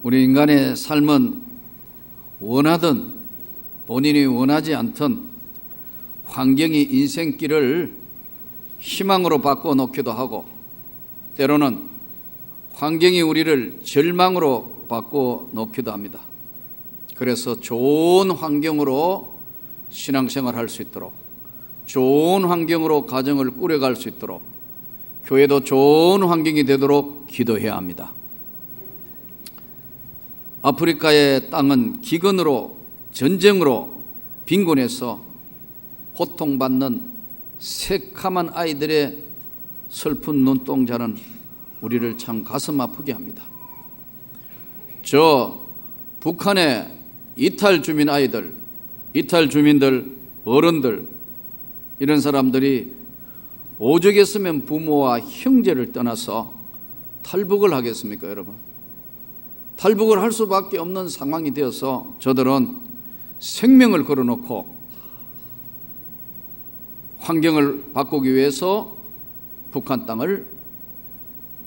우리 인간의 삶은 원하든 본인이 원하지 않든 환경이 인생길을 희망으로 바꿔놓기도 하고, 때로는 환경이 우리를 절망으로 바꿔놓기도 합니다. 그래서 좋은 환경으로 신앙생활할 수 있도록, 좋은 환경으로 가정을 꾸려갈 수 있도록, 교회도 좋은 환경이 되도록 기도해야 합니다. 아프리카의 땅은 기근으로, 전쟁으로 빈곤해서 고통받는 새카만 아이들의 슬픈 눈동자는 우리를 참 가슴 아프게 합니다. 저 북한의 이탈 주민 아이들, 이탈 주민들, 어른들, 이런 사람들이 오죽했으면 부모와 형제를 떠나서 탈북을 하겠습니까, 여러분? 탈북을 할 수밖에 없는 상황이 되어서 저들은 생명을 걸어놓고 환경을 바꾸기 위해서 북한 땅을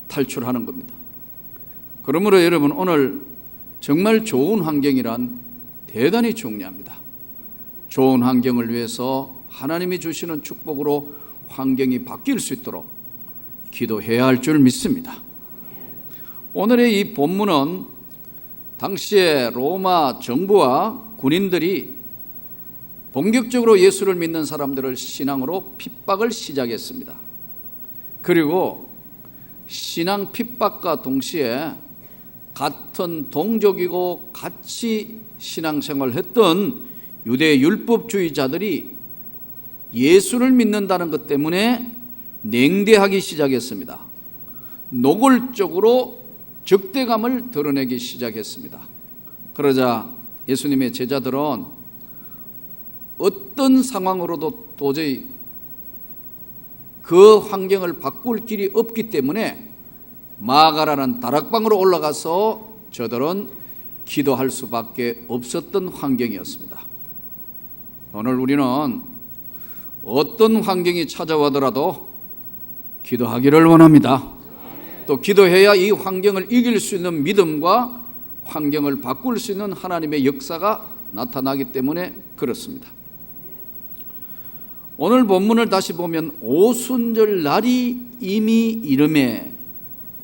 탈출하는 겁니다. 그러므로 여러분, 오늘 정말 좋은 환경이란 대단히 중요합니다. 좋은 환경을 위해서 하나님이 주시는 축복으로 환경이 바뀔 수 있도록 기도해야 할 줄 믿습니다. 오늘의 이 본문은 당시에 로마 정부와 군인들이 본격적으로 예수를 믿는 사람들을 신앙으로 핍박을 시작했습니다. 그리고 신앙 핍박과 동시에 같은 동족이고 같이 신앙생활을 했던 유대 율법주의자들이 예수를 믿는다는 것 때문에 냉대하기 시작했습니다. 노골적으로 적대감을 드러내기 시작했습니다. 그러자 예수님의 제자들은 어떤 상황으로도 도저히 그 환경을 바꿀 길이 없기 때문에 마가라는 다락방으로 올라가서 저들은 기도할 수밖에 없었던 환경이었습니다. 오늘 우리는 어떤 환경이 찾아오더라도 기도하기를 원합니다. 또 기도해야 이 환경을 이길 수 있는 믿음과 환경을 바꿀 수 있는 하나님의 역사가 나타나기 때문에 그렇습니다. 오늘 본문을 다시 보면 오순절 날이 이미 이르매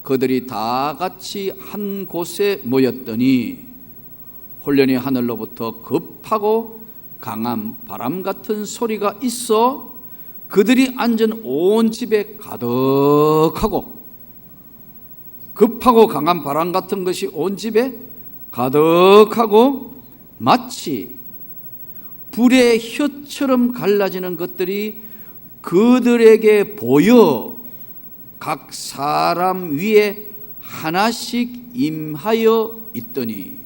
그들이 다 같이 한 곳에 모였더니 홀련히 하늘로부터 급하고 강한 바람 같은 소리가 있어 그들이 앉은 온 집에 가득하고, 급하고 강한 바람 같은 것이 온 집에 가득하고 마치 불의 혀처럼 갈라지는 것들이 그들에게 보여 각 사람 위에 하나씩 임하여 있더니,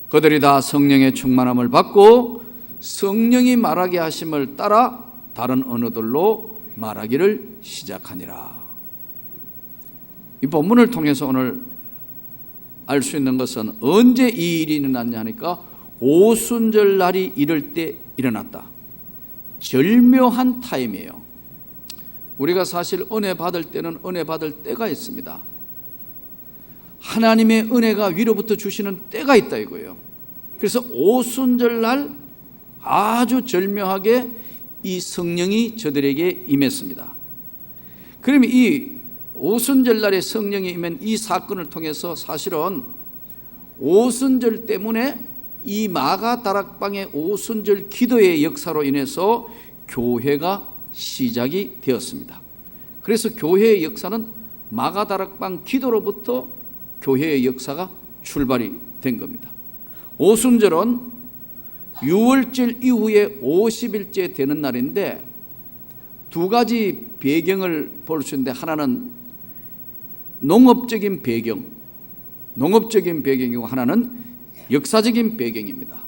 그들이 다 성령의 충만함을 받고 성령이 말하게 하심을 따라 다른 언어들로 말하기를 시작하니라. 이 본문을 통해서 오늘 알 수 있는 것은 언제 이 일이 일어났냐 하니까 오순절 날이 이럴 때 일어났다. 절묘한 타임이에요. 우리가 사실 은혜 받을 때는 은혜 받을 때가 있습니다. 하나님의 은혜가 위로부터 주시는 때가 있다 이거예요. 그래서 오순절 날 아주 절묘하게 이 성령이 저들에게 임했습니다. 그러면 이 오순절 날에 성령이 임한 이 사건을 통해서 사실은 오순절 때문에 이 마가 다락방의 오순절 기도의 역사로 인해서 교회가 시작이 되었습니다. 그래서 교회의 역사는 마가 다락방 기도로부터 교회의 역사가 출발이 된 겁니다. 오순절은 6월절 이후에 50일째 되는 날인데 두 가지 배경을 볼 수 있는데, 하나는 농업적인 배경이고 하나는 역사적인 배경입니다.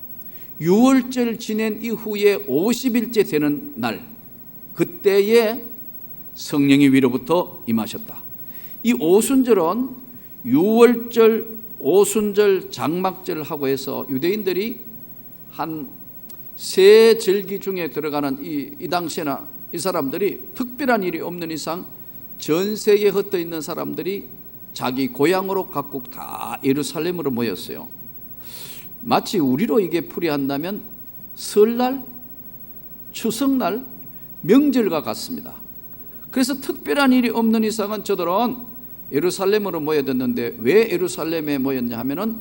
6월절 지낸 이후에 50일째 되는 날, 그때에 성령이 위로부터 임하셨다. 이 오순절은 6월절, 오순절, 장막절하고 해서 유대인들이 한 세 절기 중에 들어가는 이 당시에나 이 사람들이 특별한 일이 없는 이상 전 세계에 흩어 있는 사람들이 자기 고향으로 각국 다 예루살렘으로 모였어요. 마치 우리로 이게 풀이한다면 설날, 추석날, 명절과 같습니다. 그래서 특별한 일이 없는 이상은 저들은 예루살렘으로 모여졌는데, 왜 예루살렘에 모였냐 하면은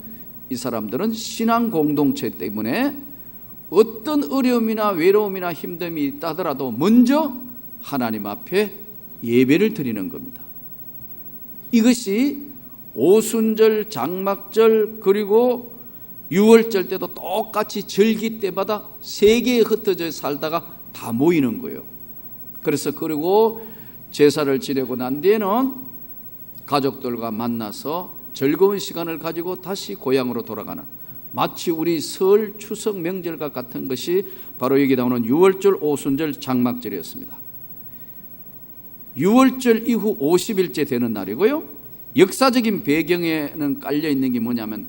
이 사람들은 신앙 공동체 때문에 어떤 어려움이나 외로움이나 힘듦이 있다 하더라도 먼저 하나님 앞에 예배를 드리는 겁니다. 이것이 오순절, 장막절, 그리고 유월절 때도 똑같이 절기 때마다 세계에 흩어져 살다가 다 모이는 거예요. 그래서 그리고 제사를 지내고 난 뒤에는 가족들과 만나서 즐거운 시간을 가지고 다시 고향으로 돌아가는, 마치 우리 설, 추석, 명절과 같은 것이 바로 여기 나오는 유월절, 오순절, 장막절이었습니다. 유월절 이후 50일째 되는 날이고요. 역사적인 배경에는 깔려 있는 게 뭐냐면,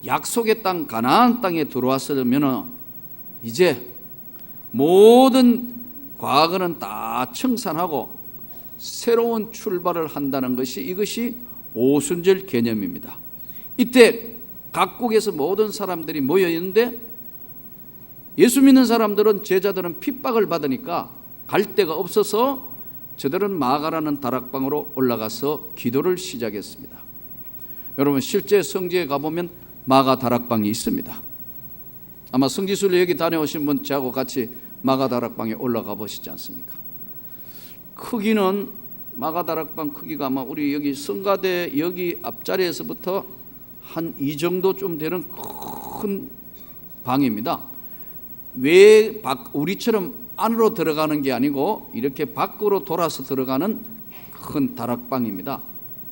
약속의 땅 가나안 땅에 들어왔으면 이제 모든 과거는 다 청산하고 새로운 출발을 한다는 것이, 이것이 오순절 개념입니다. 이때 각국에서 모든 사람들이 모여 있는데, 예수 믿는 사람들은, 제자들은 핍박을 받으니까 갈 데가 없어서 저들은 마가라는 다락방으로 올라가서 기도를 시작했습니다. 여러분, 실제 성지에 가보면 마가 다락방이 있습니다. 아마 성지순례 여기 다녀오신 분 저하고 같이 마가 다락방에 올라가 보시지 않습니까? 크기는, 마가 다락방 크기가 아마 우리 여기 성가대 여기 앞자리에서부터 한 이 정도 좀 되는 큰 방입니다. 왜 우리처럼 안으로 들어가는 게 아니고 이렇게 밖으로 돌아서 들어가는 큰 다락방입니다.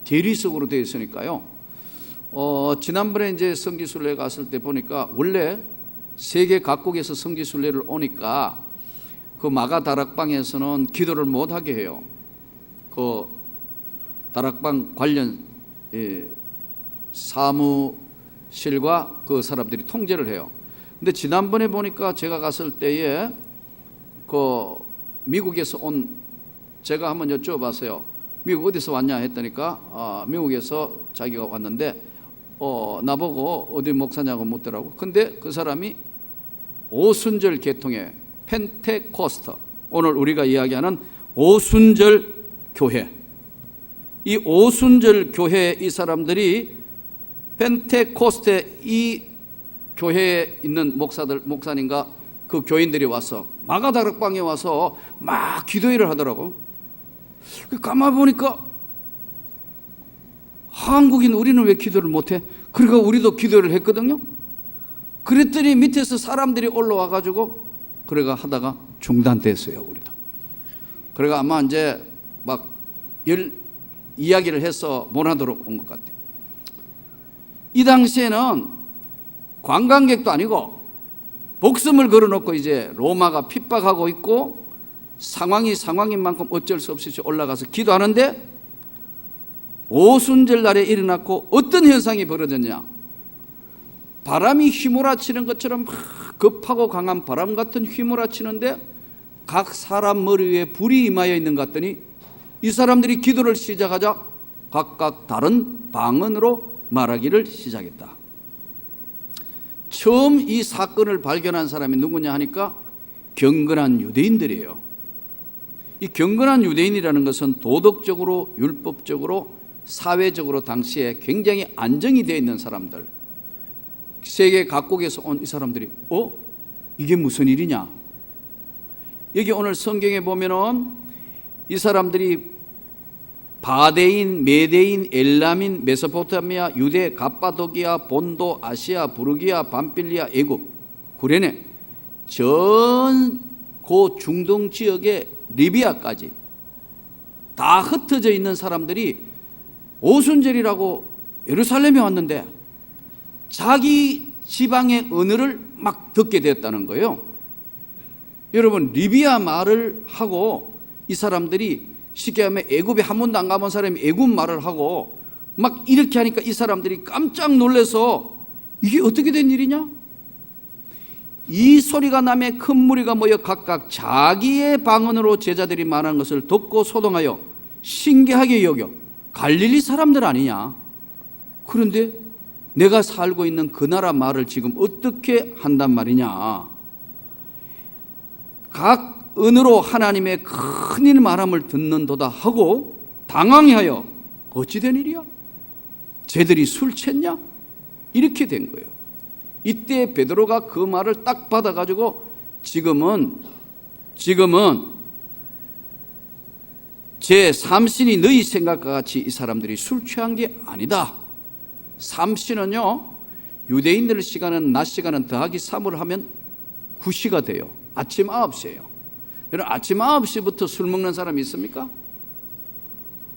대리석으로 되어 있으니까요. 지난번에 이제 성지순례 갔을 때 보니까, 원래 세계 각국에서 성지순례를 오니까 그 마가 다락방에서는 기도를 못 하게 해요. 그 다락방 관련 사무실과 그 사람들이 통제를 해요. 근데 지난번에 보니까 제가 갔을 때에 그 미국에서 온, 제가 한번 여쭤봤어요. 미국 어디서 왔냐 했더니까 미국에서 자기가 왔는데 나보고 어디 목사냐고 묻더라고. 근데 그 사람이 오순절 계통의 펜테코스트, 오늘 우리가 이야기하는 오순절 교회, 이 오순절 교회, 이 사람들이 펜테코스테 이 교회에 있는 목사님과 그 교인들이 와서 마가 다락방에 와서 막 기도회를 하더라고. 가만 보니까 한국인 우리는 왜 기도를 못해? 그러니까 우리도 기도를 했거든요. 그랬더니 밑에서 사람들이 올라와 가지고 그래가 하다가 중단됐어요. 우리도. 그래가 아마 이제 막 이야기를 해서 못 하도록 온 것 같아요. 이 당시에는 관광객도 아니고 목숨을 걸어놓고 이제 로마가 핍박하고 있고, 상황이 상황인 만큼 어쩔 수 없이 올라가서 기도하는데, 오순절 날에 일어났고 어떤 현상이 벌어졌냐? 바람이 휘몰아치는 것처럼 급하고 강한 바람 같은 휘몰아치는데 각 사람 머리 위에 불이 임하여 있는 것 같더니, 이 사람들이 기도를 시작하자 각각 다른 방언으로 말하기를 시작했다. 처음 이 사건을 발견한 사람이 누구냐 하니까 경건한 유대인들이에요. 이 경건한 유대인이라는 것은 도덕적으로, 율법적으로, 사회적으로 당시에 굉장히 안정이 되어 있는 사람들, 세계 각국에서 온 이 사람들이 이게 무슨 일이냐? 여기 오늘 성경에 보면은 이 사람들이 바데인, 메데인, 엘람인, 메소포타미아, 유대, 갑바도기아, 본도, 아시아, 부르기아, 밤빌리아, 애굽, 구레네, 전 그 중동 지역의 리비아까지 다 흩어져 있는 사람들이 오순절이라고 예루살렘에 왔는데 자기 지방의 언어를 막 듣게 되었다는 거예요. 여러분, 리비아 말을 하고 이 사람들이, 쉽게 하면 애굽에 한 번도 안 가본 사람이 애굽 말을 하고 막 이렇게 하니까 이 사람들이 깜짝 놀라서 이게 어떻게 된 일이냐? 이 소리가 나매 큰 무리가 모여 각각 자기의 방언으로 제자들이 말하는 것을 듣고 소동하여 신기하게 여겨 갈릴리 사람들 아니냐? 그런데 내가 살고 있는 그 나라 말을 지금 어떻게 한단 말이냐? 각 언어로 하나님의 큰일 말함을 듣는도다 하고 당황하여 어찌 된 일이야? 쟤들이 술 챘냐? 이렇게 된 거예요. 이때 베드로가 그 말을 딱 받아가지고 지금은 제 삼신이 너희 생각과 같이 이 사람들이 술 취한 게 아니다. 삼신은요, 유대인들 시간은 낮 시간은 더하기 3을 하면 9시가 돼요. 아침 9시예요. 여러분, 아침 9시부터 술 먹는 사람이 있습니까?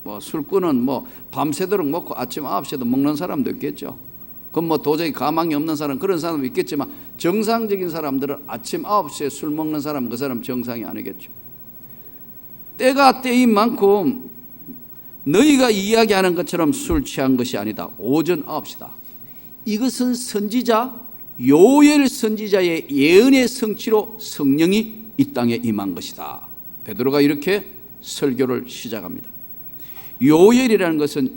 뭐 술꾼은 뭐 밤새도록 먹고 아침 9시에도 먹는 사람도 있겠죠. 그건 뭐 도저히 가망이 없는 사람, 그런 사람도 있겠지만 정상적인 사람들은 아침 9시에 술 먹는 사람, 그 사람 정상이 아니겠죠. 때가 때인 만큼 너희가 이야기하는 것처럼 술 취한 것이 아니다. 오전 9시다. 이것은 선지자 요엘 선지자의 예언의 성취로 성령이 이 땅에 임한 것이다. 베드로가 이렇게 설교를 시작합니다. 요엘이라는 것은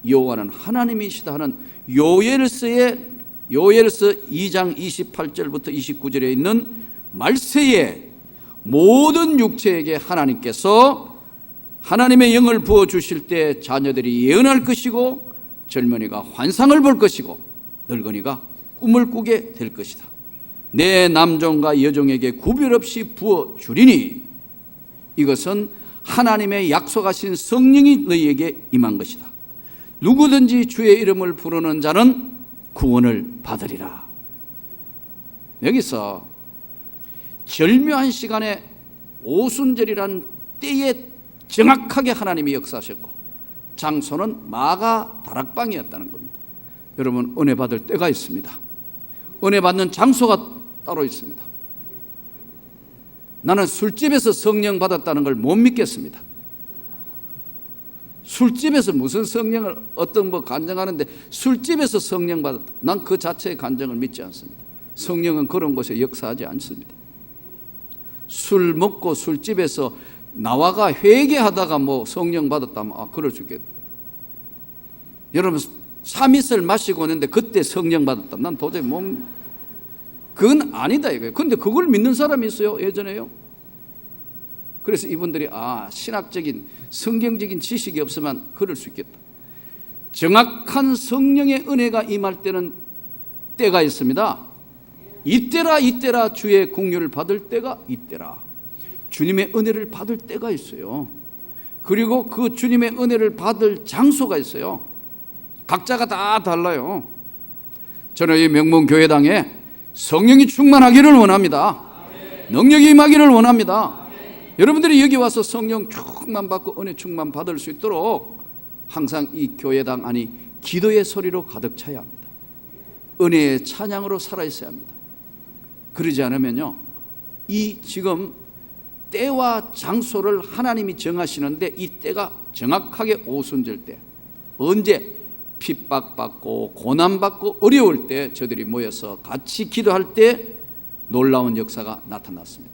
여호와는 하나님이시다 하는 요엘서 2장 28절부터 29절에 있는 말세에 모든 육체에게 하나님께서 하나님의 영을 부어주실 때 자녀들이 예언할 것이고 젊은이가 환상을 볼 것이고 늙은이가 꿈을 꾸게 될 것이다. 내 남종과 여종에게 구별 없이 부어주리니 이것은 하나님의 약속하신 성령이 너희에게 임한 것이다. 누구든지 주의 이름을 부르는 자는 구원을 받으리라. 여기서 절묘한 시간에 오순절이란 때에 정확하게 하나님이 역사하셨고 장소는 마가 다락방이었다는 겁니다. 여러분, 은혜 받을 때가 있습니다. 은혜 받는 장소가 따로 있습니다. 나는 술집에서 성령 받았다는 걸 못 믿겠습니다. 술집에서 무슨 성령을 어떤 뭐 간증하는데 술집에서 성령 받았다. 난 그 자체의 간증을 믿지 않습니다. 성령은 그런 곳에 역사하지 않습니다. 술 먹고 술집에서 나와가 회개하다가 뭐 성령 받았다면 그럴 수 있겠다. 여러분, 참이슬 마시고 있는데 그때 성령 받았다. 난 도저히 그건 아니다 이거예요. 근데 그걸 믿는 사람이 있어요. 예전에요. 그래서 이분들이 신학적인 성경적인 지식이 없으면 그럴 수 있겠다. 정확한 성령의 은혜가 임할 때는 때가 있습니다. 이때라 주의 공유를 받을 때가 이때라. 주님의 은혜를 받을 때가 있어요. 그리고 그 주님의 은혜를 받을 장소가 있어요. 각자가 다 달라요. 저는 이 명문교회당에 성령이 충만하기를 원합니다. 능력이 임하기를 원합니다. 여러분들이 여기 와서 성령 충만 받고 은혜 충만 받을 수 있도록 항상 이 교회당 안이 기도의 소리로 가득 차야 합니다. 은혜의 찬양으로 살아있어야 합니다. 그러지 않으면요, 이 지금 때와 장소를 하나님이 정하시는데 이 때가 정확하게 오순절 때, 언제 핍박받고 고난받고 어려울 때 저들이 모여서 같이 기도할 때 놀라운 역사가 나타났습니다.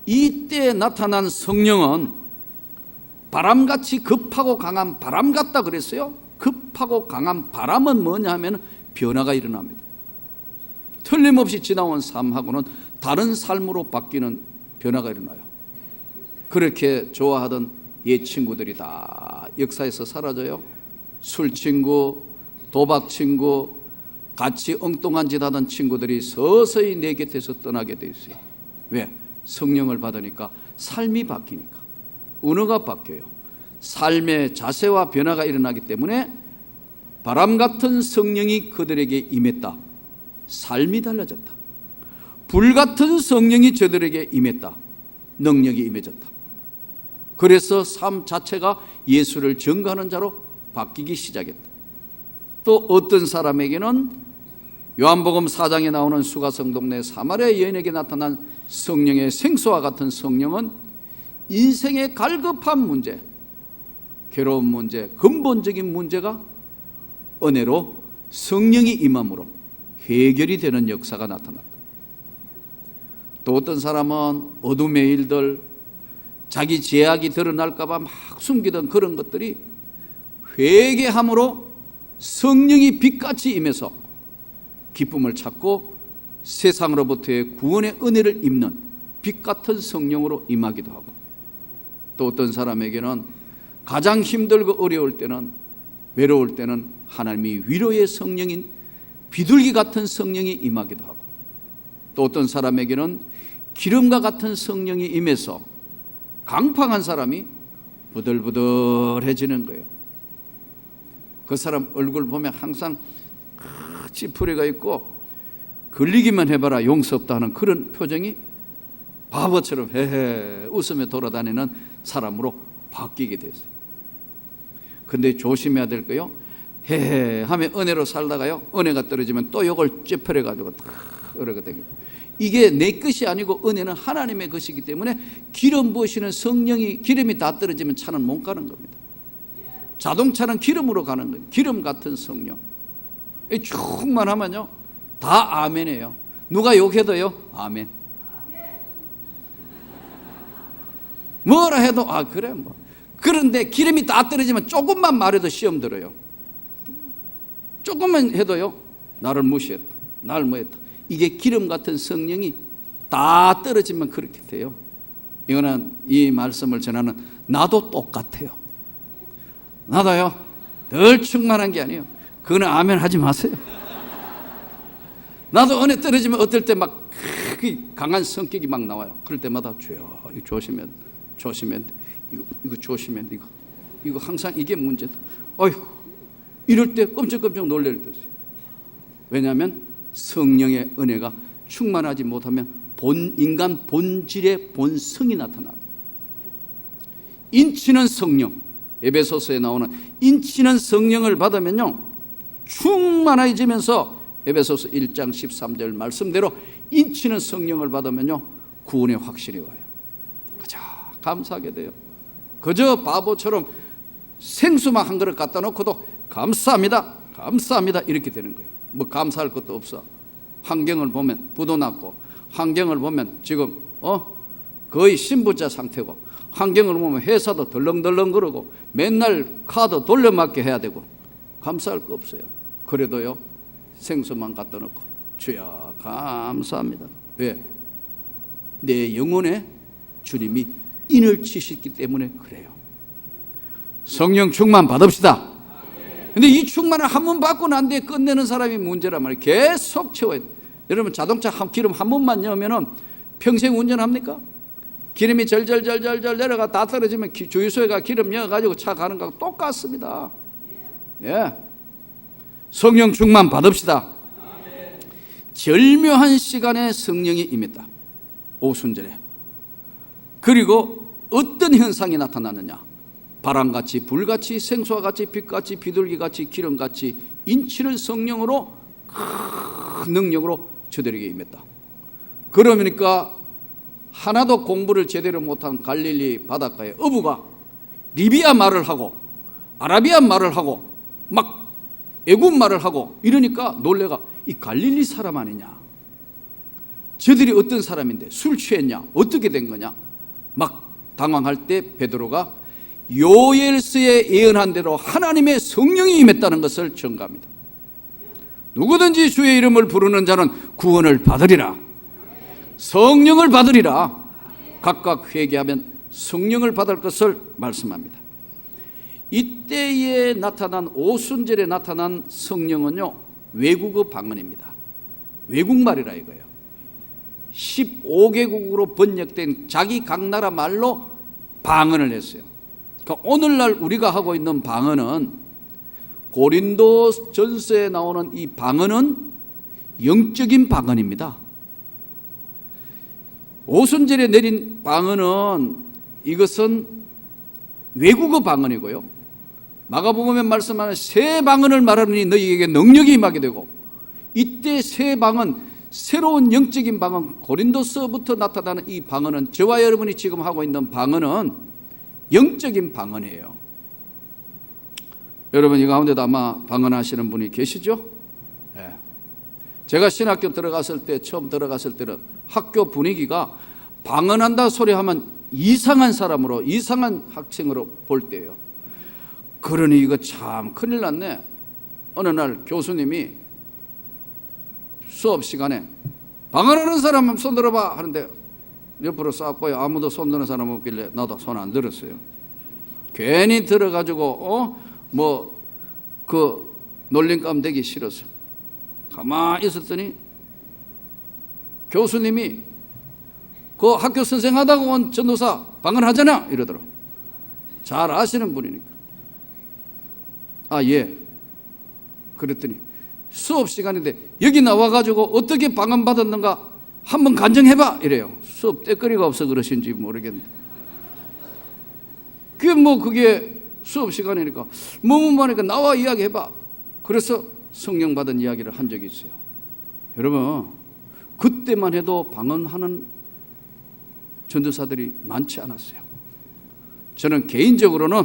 이때 나타난 성령은 바람같이 급하고 강한 바람 같다 그랬어요. 급하고 강한 바람은 뭐냐 하면 변화가 일어납니다. 틀림없이 지나온 삶하고는 다른 삶으로 바뀌는 변화가 일어나요. 그렇게 좋아하던 옛 친구들이 다 역사에서 사라져요. 술 친구, 도박 친구, 같이 엉뚱한 짓 하던 친구들이 서서히 내 곁에서 떠나게 돼 있어요. 왜? 성령을 받으니까 삶이 바뀌니까 언어가 바뀌어요. 삶의 자세와 변화가 일어나기 때문에 바람 같은 성령이 그들에게 임했다. 삶이 달라졌다. 불 같은 성령이 저들에게 임했다. 능력이 임해졌다. 그래서 삶 자체가 예수를 증거하는 자로 바뀌기 시작했다. 또 어떤 사람에게는 요한복음 4장에 나오는 수가성 동네 사마리아 여인에게 나타난 성령의 생수와 같은 성령은 인생의 갈급한 문제, 괴로운 문제, 근본적인 문제가 은혜로 성령이 임함으로 해결이 되는 역사가 나타났다. 또 어떤 사람은 어둠의 일들, 자기 죄악이 드러날까 봐 막 숨기던 그런 것들이 회개함으로 성령이 빛같이 임해서 기쁨을 찾고 세상으로부터의 구원의 은혜를 입는 빛같은 성령으로 임하기도 하고, 또 어떤 사람에게는 가장 힘들고 어려울 때는, 외로울 때는 하나님이 위로의 성령인 비둘기 같은 성령이 임하기도 하고, 또 어떤 사람에게는 기름과 같은 성령이 임해서 강팍한 사람이 부들부들해지는 거예요. 그 사람 얼굴 보면 항상 찌푸리가 있고 걸리기만 해봐라 용서 없다 하는 그런 표정이 바보처럼 헤헤 웃으며 돌아다니는 사람으로 바뀌게 됐어요. 근데 조심해야 될 거요, 헤헤 하면 은혜로 살다가요, 은혜가 떨어지면 또 이걸 찌푸려가지고 이렇게 되고, 이게 내 것이 아니고 은혜는 하나님의 것이기 때문에 기름 부으시는 성령이, 기름이 다 떨어지면 차는 못 가는 겁니다. 자동차는 기름으로 가는 거예요. 기름 같은 성령 충만하면요 다 아멘이에요. 누가 욕해도요 아멘, 뭐라 해도 아 그래 뭐. 그런데 기름이 다 떨어지면 조금만 말해도 시험 들어요. 조금만 해도요 나를 무시했다, 나를 뭐했다. 이게 기름 같은 성령이 다 떨어지면 그렇게 돼요. 이거는 이 말씀을 전하는 나도 똑같아요. 나도요 늘 충만한 게 아니에요. 그거는 아멘 하지 마세요. 나도 은혜 떨어지면 어떨 때 막 강한 성격이 막 나와요. 그럴 때마다 주여 이거 조심해야 돼, 조심해야 돼, 이거 조심해야 돼, 이거 항상 이게 문제다. 어휴 이럴 때 끔찍끔찍 놀랄 때 있어요. 왜냐하면 성령의 은혜가 충만하지 못하면 인간 본질의 본성이 나타납니다. 인치는 성령, 에베소서에 나오는 인치는 성령을 받으면요 충만해지면서 에베소서 1장 13절 말씀대로 인치는 성령을 받으면요 구원의 확신이 와요. 그저 감사하게 돼요. 그저 바보처럼 생수만 한 그릇 갖다 놓고도 감사합니다, 감사합니다 이렇게 되는 거예요. 뭐 감사할 것도 없어. 환경을 보면 부도 났고, 환경을 보면 지금 거의 신부자 상태고, 환경을 보면 회사도 덜렁덜렁 그러고 맨날 카드 돌려막게 해야 되고 감사할 거 없어요. 그래도요 생수만 갖다 놓고 주여 감사합니다. 왜? 내 영혼에 주님이 인을 치셨기 때문에 그래요. 성령 충만 받읍시다. 근데 이 충만을 한 번 받고 난 뒤에 끝내는 사람이 문제란 말이에요. 계속 채워야 돼요. 여러분 자동차 기름 한 번만 넣으면 평생 운전합니까? 기름이 절절절절절 내려가 다 떨어지면 주유소에가 기름 넣어가지고 차 가는 거하고 똑같습니다. 예. 성령 충만 받읍시다. 절묘한 시간에 성령이 임했다. 오순절에. 그리고 어떤 현상이 나타나느냐? 바람같이 불같이 생수와 같이 빛같이 비둘기같이 기름같이 인치는 성령으로 큰 능력으로 저들에게 임했다. 그러니까 하나도 공부를 제대로 못한 갈릴리 바닷가의 어부가 리비아 말을 하고 아라비아 말을 하고 막 애굽 말을 하고 이러니까 놀래가 이 갈릴리 사람 아니냐, 저들이 어떤 사람인데 술 취했냐, 어떻게 된 거냐 막 당황할 때 베드로가 요엘서에 예언한 대로 하나님의 성령이 임했다는 것을 증거합니다. 누구든지 주의 이름을 부르는 자는 구원을 받으리라, 성령을 받으리라. 각각 회개하면 성령을 받을 것을 말씀합니다. 이때에 나타난 오순절에 나타난 성령은요 외국어 방언입니다. 외국말이라 이거예요. 15개국으로 번역된 자기 각 나라 말로 방언을 했어요. 그러니까 오늘날 우리가 하고 있는 방언은, 고린도 전서에 나오는 이 방언은 영적인 방언입니다. 오순절에 내린 방언은 이것은 외국어 방언이고요, 마가복음에 말씀하는 새 방언을 말하느니 너희에게 능력이 임하게 되고, 이때 새 방언, 새로운 영적인 방언, 고린도서부터 나타나는 이 방언은, 저와 여러분이 지금 하고 있는 방언은 영적인 방언이에요. 여러분 이 가운데도 아마 방언하시는 분이 계시죠? 네. 제가 신학교 들어갔을 때, 처음 들어갔을 때는 학교 분위기가 방언한다 소리 하면 이상한 사람으로, 이상한 학생으로 볼 때예요. 그러니 이거 참 큰일 났네. 어느 날 교수님이 수업 시간에 방언하는 사람 손 들어봐 하는데 옆으로 싹 보여 아무도 손 드는 사람 없길래 나도 손 안 들었어요. 괜히 들어가지고 그 놀림감 되기 싫어서 가만히 있었더니 교수님이 그 학교 선생 하다고 온 전도사 방언하잖아 이러더라고. 잘 아시는 분이니까. 아, 예. 그랬더니 수업 시간인데 여기 나와가지고 어떻게 방언 받았는가 한번 간증해봐 이래요. 수업 때거리가 없어 그러신지 모르겠는데 그게 수업 시간이니까 뭐니까 나와 이야기해봐. 그래서 성령 받은 이야기를 한 적이 있어요. 여러분 그때만 해도 방언하는 전도사들이 많지 않았어요. 저는 개인적으로는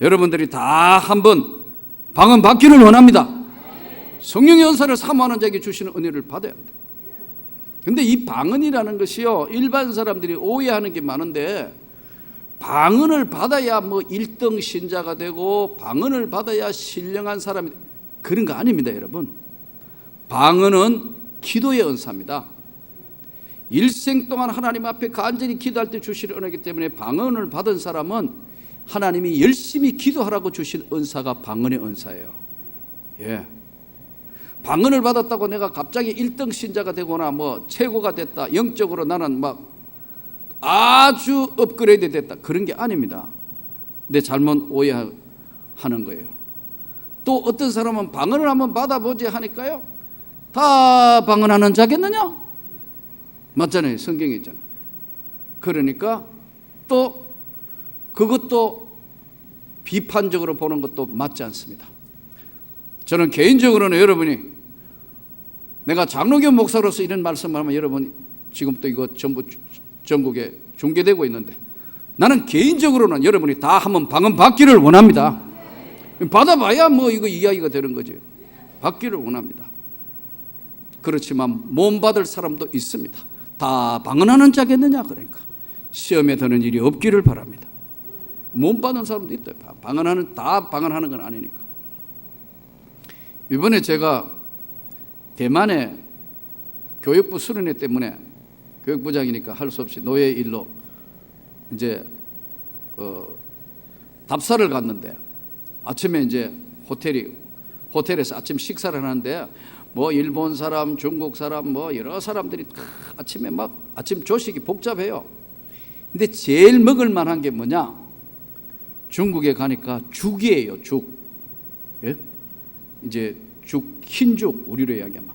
여러분들이 다 한번 방언 받기를 원합니다. 성령의 은사를 사모하는 자에게 주시는 은혜를 받아야 합니다. 근데 이 방언이라는 것이요, 일반 사람들이 오해하는 게 많은데 방언을 받아야 1등 신자가 되고 방언을 받아야 신령한 사람이, 그런 거 아닙니다. 여러분, 방언은 기도의 은사입니다. 일생 동안 하나님 앞에 간절히 기도할 때 주실 은혜이기 때문에 방언을 받은 사람은 하나님이 열심히 기도하라고 주신 은사가 방언의 은사예요. 예. 방언을 받았다고 내가 갑자기 1등 신자가 되거나 최고가 됐다, 영적으로 나는 아주 업그레이드 됐다, 그런 게 아닙니다. 근데 잘못 오해하는 거예요. 또 어떤 사람은 방언을 한번 받아보지 하니까요, 다 방언하는 자겠느냐? 맞잖아요. 성경에 있잖아요. 그러니까 또 그것도 비판적으로 보는 것도 맞지 않습니다. 저는 개인적으로는 여러분이, 내가 장로교 목사로서 이런 말씀을 하면 여러분이 지금 또 이거 전부 전국에 중계되고 있는데, 나는 개인적으로는 여러분이 다 한번 방언 받기를 원합니다. 받아봐야 이거 이야기가 되는 거죠. 받기를 원합니다. 그렇지만 못 받을 사람도 있습니다. 다 방언하는 자겠느냐? 그러니까 시험에 드는 일이 없기를 바랍니다. 못 받는 사람도 있다. 다 방언하는 건 아니니까. 이번에 제가 대만에 교육부 수련회 때문에, 교육부장이니까 할 수 없이 노예 일로 이제 답사를 갔는데, 아침에 이제 호텔에서 아침 식사를 하는데 일본 사람, 중국 사람, 여러 사람들이 아침에 아침 조식이 복잡해요. 근데 제일 먹을 만한 게 뭐냐? 중국에 가니까 죽이에요. 죽. 예? 이제 죽, 흰죽, 우리로 이야기하면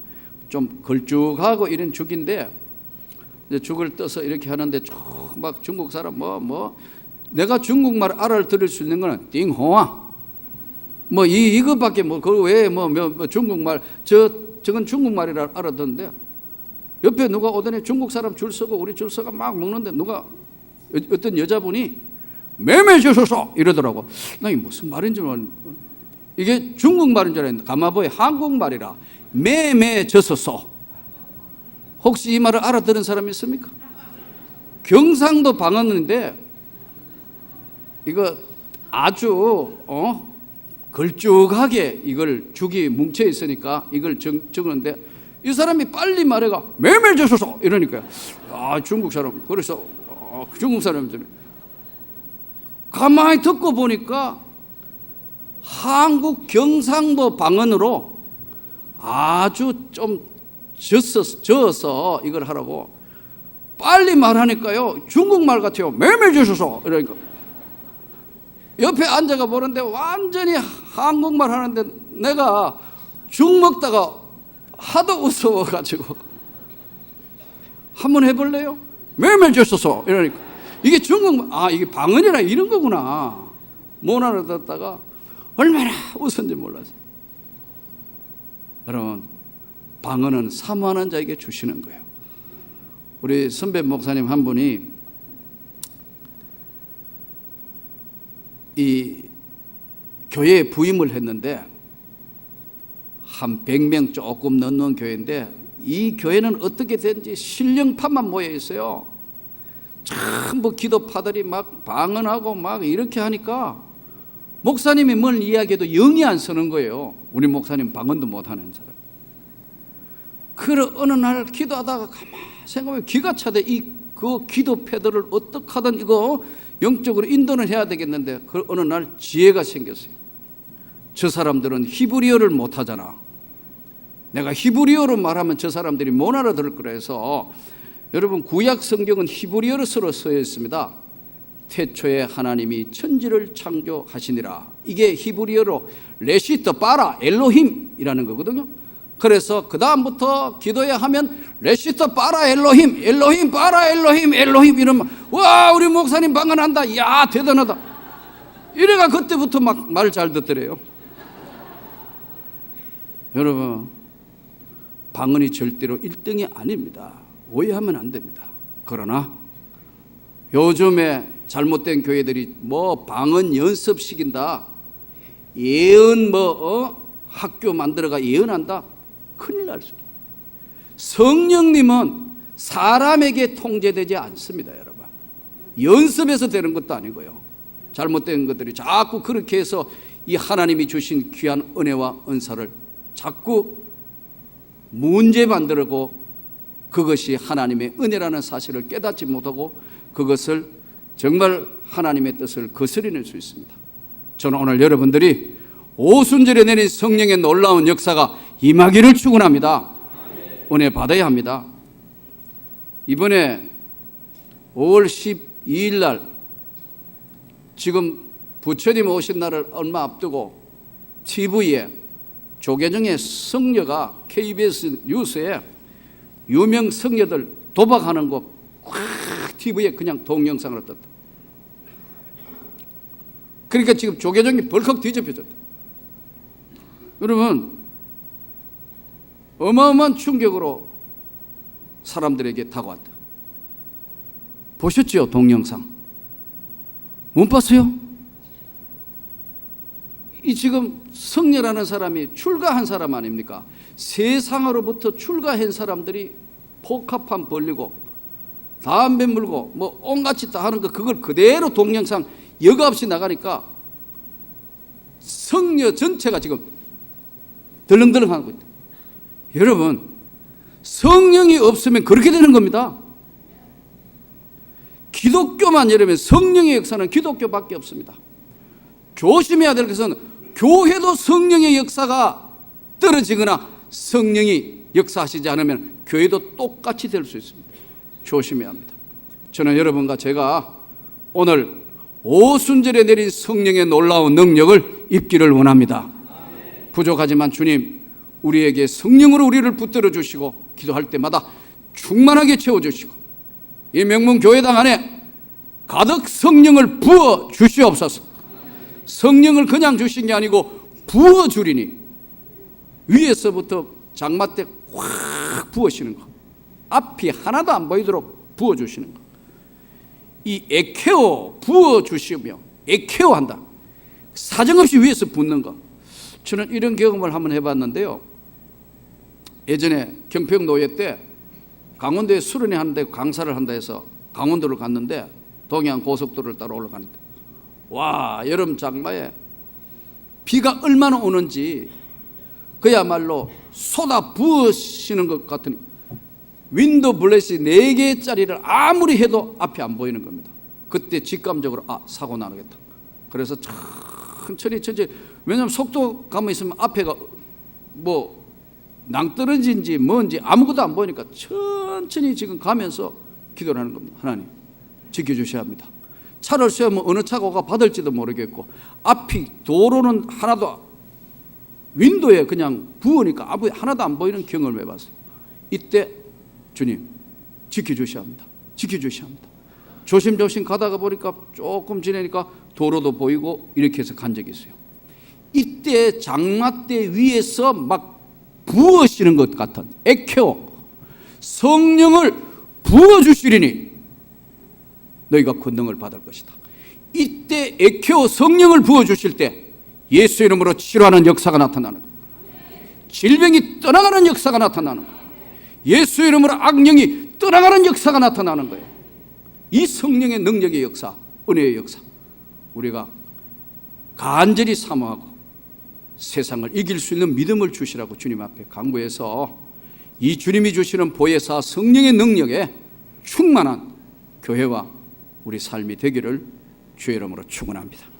좀 걸쭉하고 이런 죽인데, 이제 죽을 떠서 이렇게 하는데 막 중국 사람 내가 중국말 알아들을 수 있는 거는 띵호아 이거밖에 그 외에 중국말 저건 중국말이라 알아듣는데, 옆에 누가 오더니 중국 사람 줄 서고 우리 줄 서가 막 먹는데 누가 어떤 여자분이 매매 주소서 이러더라고. 나 이게 무슨 말인지 이게 중국말인 줄 알았는데 가마보에 한국말이라 매매 주소서. 혹시 이 말을 알아들은 사람이 있습니까? 경상도 방언인데 이거 아주 걸쭉하게 이걸 죽이 뭉쳐 있으니까 이걸 적는데, 이 사람이 빨리 말해가 매매 주소서 이러니까요. 중국 사람. 그래서 중국 사람들이 가만히 듣고 보니까 한국 경상도 방언으로 아주 좀 저어서 이걸 하라고 빨리 말하니까요, 중국말 같아요. 매매 주소서 이러니까 옆에 앉아가 보는데 완전히 한국말 하는데 내가 죽 먹다가 하도 웃어가지고 한번 해볼래요? 매매 주소서 이러니까 이게 중국말, 이게 방언이라 이런 거구나 못 알아듣다가 얼마나 웃었는지 몰랐어요. 여러분, 방언은 사모하는 자에게 주시는 거예요. 우리 선배 목사님 한 분이 이 교회에 부임을 했는데 한 100명 조금 넘는 교회인데, 이 교회는 어떻게 된지 신령파만 모여 있어요. 전부 기도파들이 막 방언하고 막 이렇게 하니까 목사님이 뭘 이야기해도 영이 안 서는 거예요. 우리 목사님 방언도 못하는 사람. 그래 어느 날 기도하다가 가만히 생각해 기가 차대 그 기도 패들을 어떻게 하든 이거 영적으로 인도는 해야 되겠는데 그 어느 날 지혜가 생겼어요. 저 사람들은 히브리어를 못하잖아. 내가 히브리어로 말하면 저 사람들이 못 알아들을 거라 해서 여러분 구약 성경은 히브리어로 써 있습니다. 태초에 하나님이 천지를 창조하시니라. 이게 히브리어로 레시트 바라 엘로힘이라는 거거든요. 그래서 그 다음부터 기도해야 하면 레시트 바라 엘로힘, 엘로힘 바라 엘로힘, 엘로힘 이러면 와 우리 목사님 방언한다. 야 대단하다. 이래가 그때부터 막 말 잘 듣더래요. 여러분 방언이 절대로 1등이 아닙니다. 오해하면 안 됩니다. 그러나 요즘에 잘못된 교회들이 뭐 방언 연습 시킨다, 예언 학교 만들어가 예언한다. 큰일 날 소리. 성령님은 사람에게 통제되지 않습니다, 여러분. 연습해서 되는 것도 아니고요. 잘못된 것들이 자꾸 그렇게 해서 이 하나님이 주신 귀한 은혜와 은사를 자꾸 문제 만들고 그것이 하나님의 은혜라는 사실을 깨닫지 못하고 그것을 정말 하나님의 뜻을 거스리는 수 있습니다. 저는 오늘 여러분들이 오순절에 내린 성령의 놀라운 역사가 임하기를 축원합니다. 은혜 받아야 합니다. 이번에 5월 12일 날 지금 부처님 오신 날을 얼마 앞두고 TV에 조계종의 성녀가 KBS 뉴스에 유명 성녀들 도박하는 거 TV에 그냥 동영상으로 떴다. 그러니까 지금 조계종이 벌컥 뒤집혀졌다. 여러분 어마어마한 충격으로 사람들에게 다가왔다. 보셨죠? 동영상 못 봤어요? 이 지금 성녀라는 사람이 출가한 사람 아닙니까? 세상으로부터 출가한 사람들이 복합한 벌리고 담배 물고 뭐 온갖 짓 다 하는 거 그걸 그대로 동영상 여과 없이 나가니까 성녀 전체가 지금 덜렁덜렁 하고 있다. 여러분 성령이 없으면 그렇게 되는 겁니다. 기독교만 여러분 성령의 역사는 기독교밖에 없습니다. 조심해야 될 것은 교회도 성령의 역사가 떨어지거나 성령이 역사하시지 않으면 교회도 똑같이 될 수 있습니다. 조심해야 합니다. 저는 여러분과 제가 오늘 오순절에 내린 성령의 놀라운 능력을 입기를 원합니다. 부족하지만 주님 우리에게 성령으로 우리를 붙들어 주시고 기도할 때마다 충만하게 채워주시고 이 명문교회당 안에 가득 성령을 부어 주시옵소서. 성령을 그냥 주신 게 아니고 부어 주리니 위에서부터 장마 때 확 부으시는 거, 앞이 하나도 안 보이도록 부어 주시는 거, 이 에케오 부어 주시며 에케오 한다. 사정없이 위에서 붓는 거. 저는 이런 경험을 한번 해봤는데요. 예전에 경평노예 때 강원도에 수련회 하는데 강사를 한다 해서 강원도를 갔는데 동해안 고속도로를 따라 올라가는데 와 여름 장마에 비가 얼마나 오는지 그야말로 쏟아 부으시는 것 같은 윈도 블래시 4개짜리를 아무리 해도 앞이 안 보이는 겁니다. 그때 직감적으로 사고 나겠다. 그래서 천천히 왜냐하면 속도 가만히 있으면 앞에가 뭐 낭떠러지인지 뭔지 아무것도 안 보이니까 천천히 지금 가면서 기도를 하는 겁니다. 하나님 지켜주셔야 합니다. 차를 세우면 어느 차가 오가 받을지도 모르겠고 앞이 도로는 하나도 윈도에 그냥 부으니까 앞이 하나도 안 보이는 경험을 해봤어요. 이때 주님 지켜주셔야 합니다. 지켜주셔야 합니다. 조심조심 가다가 보니까 조금 지내니까 도로도 보이고 이렇게 해서 간 적이 있어요. 이때 장마대 위에서 막 부으시는 것 같은 에케오 성령을 부어주시리니 너희가 권능을 받을 것이다. 이때 에케오 성령을 부어주실 때 예수 이름으로 치료하는 역사가 나타나는 거예요. 질병이 떠나가는 역사가 나타나는 거예요. 예수 이름으로 악령이 떠나가는 역사가 나타나는 거예요. 이 성령의 능력의 역사, 은혜의 역사, 우리가 간절히 사모하고 세상을 이길 수 있는 믿음을 주시라고 주님 앞에 간구해서 이 주님이 주시는 보혜사 성령의 능력에 충만한 교회와 우리 삶이 되기를 주의 이름으로 축원합니다.